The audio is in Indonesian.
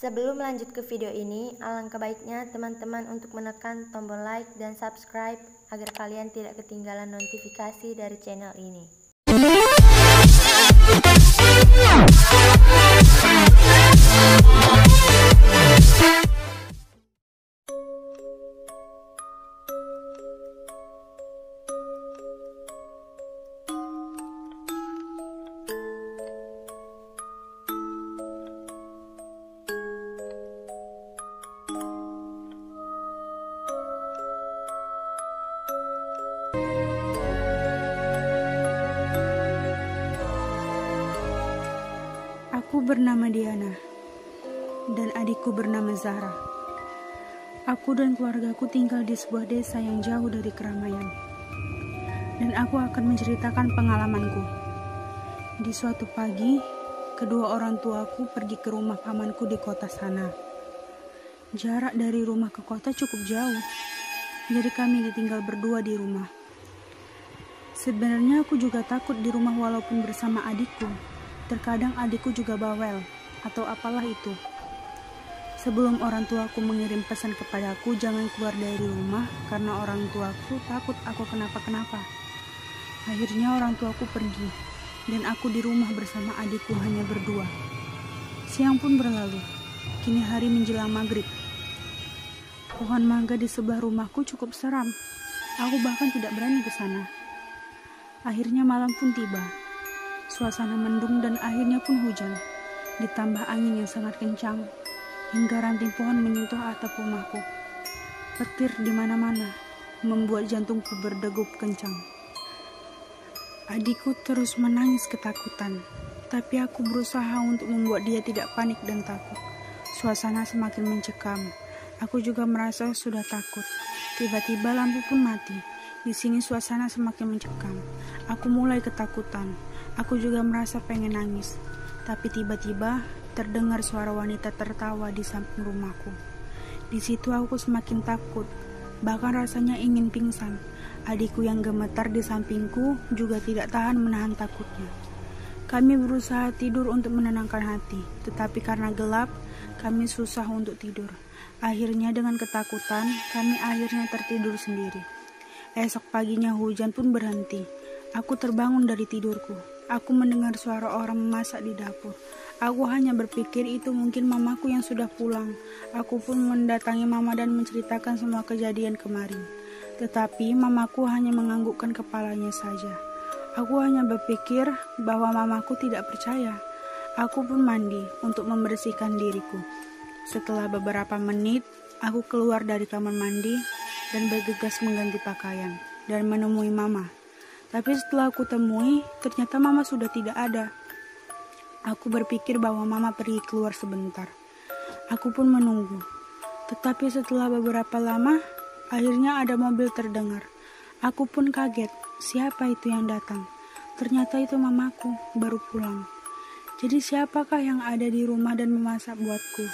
Sebelum lanjut ke video ini, alangkah baiknya teman-teman untuk menekan tombol like dan subscribe agar kalian tidak ketinggalan notifikasi dari channel ini. Aku bernama Diana, dan adikku bernama Zahra. Aku dan keluargaku tinggal di sebuah desa yang jauh dari keramaian. Dan aku akan menceritakan pengalamanku. Di suatu pagi, kedua orang tuaku pergi ke rumah pamanku di kota sana. Jarak dari rumah ke kota cukup jauh, jadi kami ditinggal berdua di rumah. Sebenarnya aku juga takut di rumah walaupun bersama adikku. Terkadang adikku juga bawel atau apalah itu. Sebelum orang tuaku mengirim pesan kepadaku jangan keluar dari rumah karena orang tuaku takut aku kenapa-kenapa. Akhirnya orang tuaku pergi dan aku di rumah bersama adikku hanya berdua. Siang pun berlalu. Kini hari menjelang maghrib. Pohon mangga di sebelah rumahku cukup seram. Aku bahkan tidak berani ke sana. Akhirnya malam pun tiba. Suasana mendung dan akhirnya pun hujan, ditambah angin yang sangat kencang, hingga ranting pohon menyentuh atap rumahku. Petir di mana-mana, membuat jantungku berdegup kencang. Adikku terus menangis ketakutan, tapi aku berusaha untuk membuat dia tidak panik dan takut. Suasana semakin mencekam, aku juga merasa sudah takut. Tiba-tiba lampu pun mati. Di sini suasana semakin mencekam. Aku mulai ketakutan. Aku juga merasa pengen nangis, tapi tiba-tiba terdengar suara wanita tertawa di samping rumahku. Di situ aku semakin takut, bahkan rasanya ingin pingsan. Adikku yang gemetar di sampingku juga tidak tahan menahan takutnya. Kami berusaha tidur untuk menenangkan hati, tetapi karena gelap, kami susah untuk tidur. Akhirnya dengan ketakutan, kami akhirnya tertidur sendiri. Esok paginya hujan pun berhenti. Aku terbangun dari tidurku. Aku mendengar suara orang memasak di dapur. Aku hanya berpikir itu mungkin mamaku yang sudah pulang. Aku pun mendatangi mama dan menceritakan semua kejadian kemarin. Tetapi mamaku hanya menganggukkan kepalanya saja. Aku hanya berpikir bahwa mamaku tidak percaya. Aku pun mandi untuk membersihkan diriku. Setelah beberapa menit, aku keluar dari kamar mandi dan bergegas mengganti pakaian dan menemui mama. Tapi setelah aku temui, ternyata mama sudah tidak ada. Aku berpikir bahwa mama pergi keluar sebentar. Aku pun menunggu. Tetapi setelah beberapa lama, akhirnya ada mobil terdengar. Aku pun kaget, siapa itu yang datang? Ternyata itu mamaku, baru pulang. Jadi siapakah yang ada di rumah dan memasak buatku?